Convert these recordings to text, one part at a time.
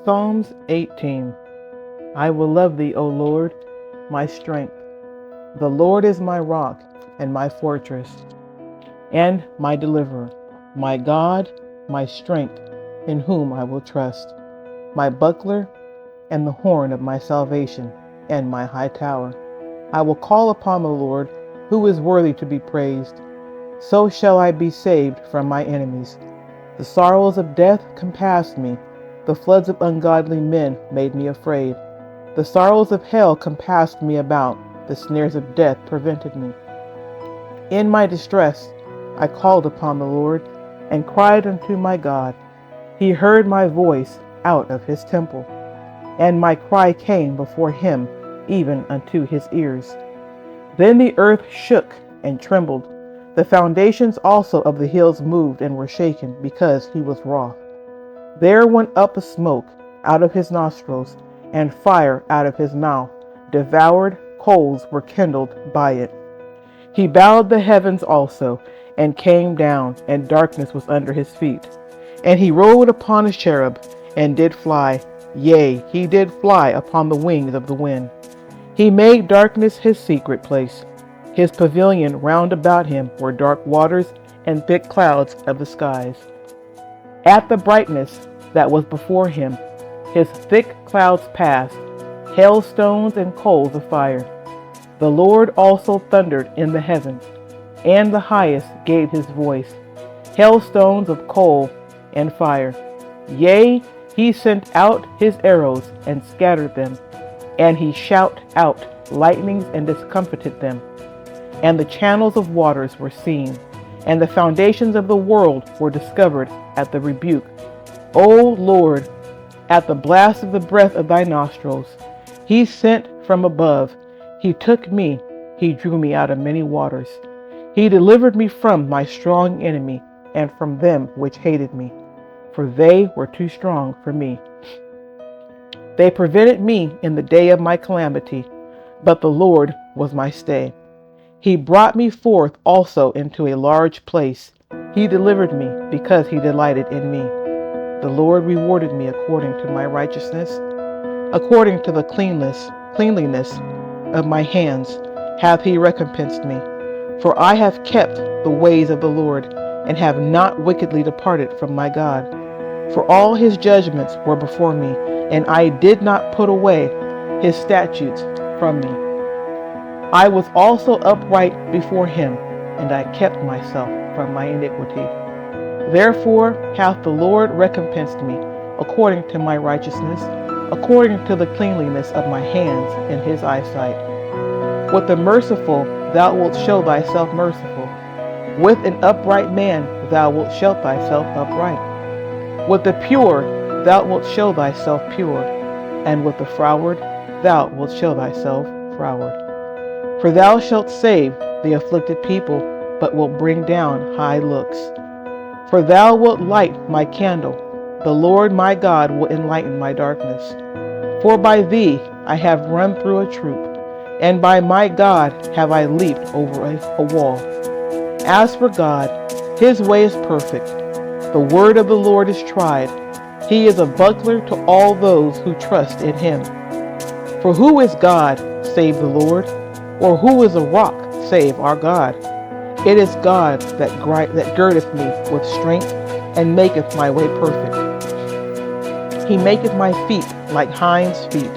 Psalms 18. I will love thee, O Lord, my strength. The Lord is my rock and my fortress, and my deliverer, my God, my strength, in whom I will trust, my buckler and the horn of my salvation, and my high tower. I will call upon the Lord, who is worthy to be praised. So shall I be saved from my enemies. The sorrows of death compassed me. The floods of ungodly men made me afraid. The sorrows of hell compassed me about. The snares of death prevented me. In my distress, I called upon the Lord and cried unto my God. He heard my voice out of his temple, and my cry came before him, even unto his ears. Then the earth shook and trembled. The foundations also of the hills moved and were shaken, because he was wroth. There went up a smoke out of his nostrils, and fire out of his mouth. Devoured coals were kindled by it. He bowed the heavens also, and came down, and darkness was under his feet. And he rode upon a cherub, and did fly. Yea, he did fly upon the wings of the wind. He made darkness his secret place. His pavilion round about him were dark waters and thick clouds of the skies. At the brightness that was before him, his thick clouds passed, hailstones and coals of fire. The Lord also thundered in the heavens, and the highest gave his voice, hailstones of coal and fire. Yea, he sent out his arrows and scattered them, and he shot out lightnings and discomfited them. And the channels of waters were seen, and the foundations of the world were discovered at the rebuke. O Lord, at the blast of the breath of thy nostrils, he sent from above. He took me, he drew me out of many waters. He delivered me from my strong enemy, and from them which hated me, for they were too strong for me. They prevented me in the day of my calamity, but the Lord was my stay. He brought me forth also into a large place. He delivered me because he delighted in me. The Lord rewarded me according to my righteousness, according to the cleanliness of my hands hath he recompensed me. For I have kept the ways of the Lord, and have not wickedly departed from my God. For all his judgments were before me, and I did not put away his statutes from me. I was also upright before him, and I kept myself from my iniquity. Therefore hath the Lord recompensed me according to my righteousness, according to the cleanliness of my hands in his eyesight. With the merciful thou wilt show thyself merciful. With an upright man thou wilt show thyself upright. With the pure thou wilt show thyself pure, and with the froward thou wilt show thyself froward. For thou shalt save the afflicted people, but wilt bring down high looks. For thou wilt light my candle. The Lord my God will enlighten my darkness. For by thee I have run through a troop, and by my God have I leaped over a wall. As for God, his way is perfect. The word of the Lord is tried. He is a buckler to all those who trust in him. For who is God save the Lord? Or who is a rock save our God? It is God that girdeth me with strength, and maketh my way perfect. He maketh my feet like hinds' feet,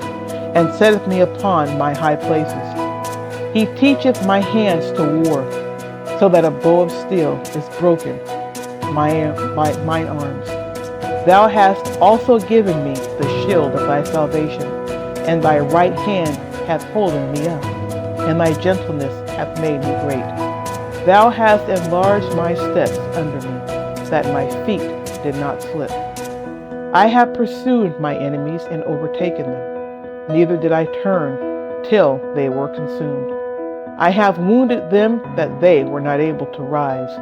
and setteth me upon my high places. He teacheth my hands to war, so that a bow of steel is broken mine arms. Thou hast also given me the shield of thy salvation, and thy right hand hath holden me up, and thy gentleness hath made me great. Thou hast enlarged my steps under me, that my feet did not slip. I have pursued my enemies and overtaken them, neither did I turn till they were consumed. I have wounded them that they were not able to rise.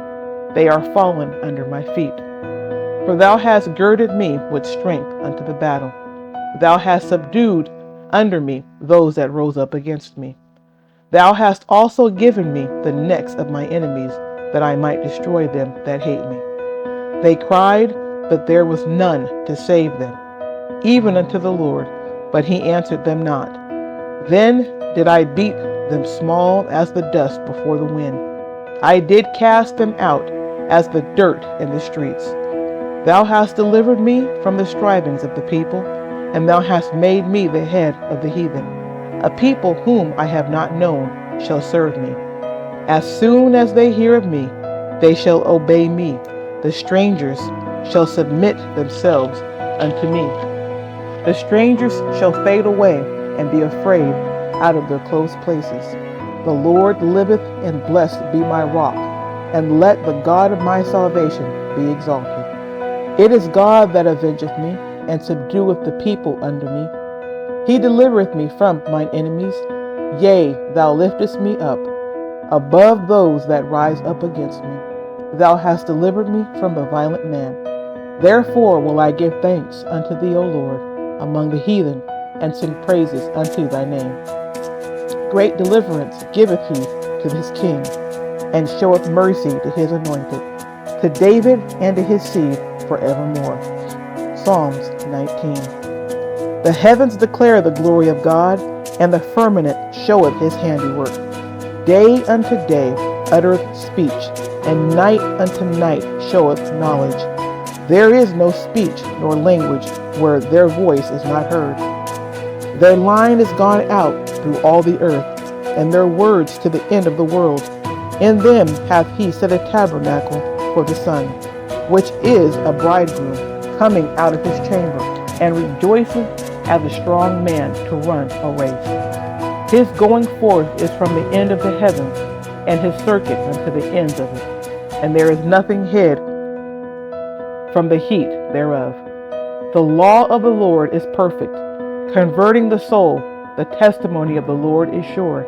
They are fallen under my feet. For thou hast girded me with strength unto the battle. Thou hast subdued under me those that rose up against me. Thou hast also given me the necks of my enemies, that I might destroy them that hate me. They cried, but there was none to save them. even unto the Lord, but he answered them not. Then did I beat them small as the dust before the wind. I did cast them out as the dirt in the streets. Thou hast delivered me from the strivings of the people, and thou hast made me the head of the heathen. A people whom I have not known shall serve me. As soon as they hear of me, they shall obey me. The strangers shall submit themselves unto me. The strangers shall fade away and be afraid out of their close places. The Lord liveth, and blessed be my rock, and let the God of my salvation be exalted. It is God that avengeth me, and subdueth the people under me. He delivereth me from mine enemies. Yea, thou liftest me up above those that rise up against me. Thou hast delivered me from the violent man. Therefore will I give thanks unto thee, O Lord, among the heathen, and sing praises unto thy name. Great deliverance giveth he to his king, and showeth mercy to his anointed, to David and to his seed forevermore. Psalms 19. The heavens declare the glory of God, and the firmament showeth his handiwork. Day unto day uttereth speech, and night unto night showeth knowledge. There is no speech nor language where their voice is not heard. Their line is gone out through all the earth, and their words to the end of the world. In them hath he set a tabernacle for the sun, which is a bridegroom coming out of his chamber, and rejoiceth as a strong man to run a race. His going forth is from the end of the heavens, and his circuit unto the ends of it, and there is nothing hid from the heat thereof. The law of the Lord is perfect, converting the soul. The testimony of the Lord is sure,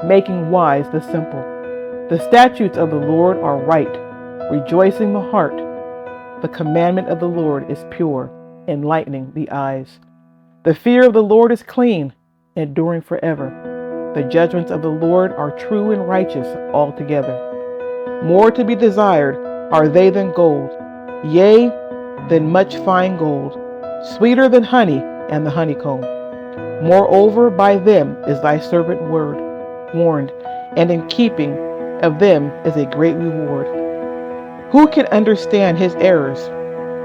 making wise the simple. The statutes of the Lord are right, rejoicing the heart. The commandment of the Lord is pure, enlightening the eyes. The fear of the Lord is clean, enduring forever. The judgments of the Lord are true and righteous altogether. More to be desired are they than gold, yea, than much fine gold, sweeter than honey and the honeycomb. Moreover, by them is thy servant warned, and in keeping of them is a great reward. Who can understand his errors?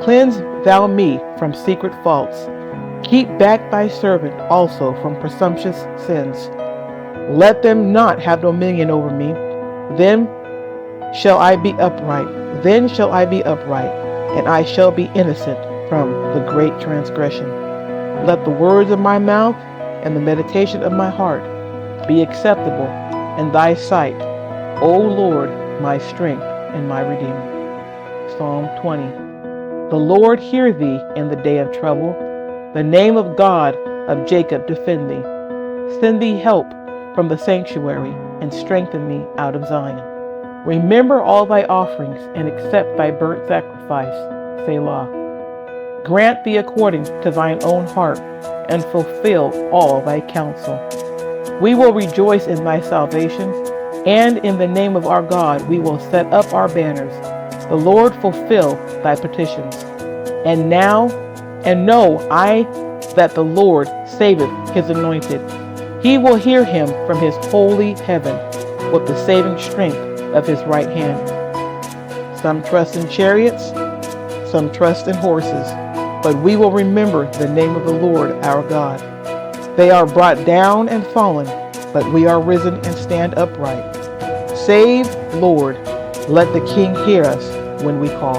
Cleanse thou me from secret faults. Keep back thy servant also from presumptuous sins. Let them not have dominion over me. Then shall I be upright. Then shall I be upright, and I shall be innocent from the great transgression. Let the words of my mouth and the meditation of my heart be acceptable in thy sight, O Lord, my strength and my redeemer. Psalm 20. The Lord hear thee in the day of trouble. The name of God of Jacob defend thee. Send thee help from the sanctuary, and strengthen me out of Zion. Remember all thy offerings, and accept thy burnt sacrifice. Selah. Grant thee according to thine own heart, and fulfill all thy counsel. We will rejoice in thy salvation, and in the name of our God we will set up our banners. The Lord fulfill thy petitions. And know I that the Lord saveth his anointed. He will hear him from his holy heaven with the saving strength of his right hand. Some trust in chariots, some trust in horses, but we will remember the name of the Lord our God. They are brought down and fallen, but we are risen and stand upright. Save, Lord, let the King hear us when we call.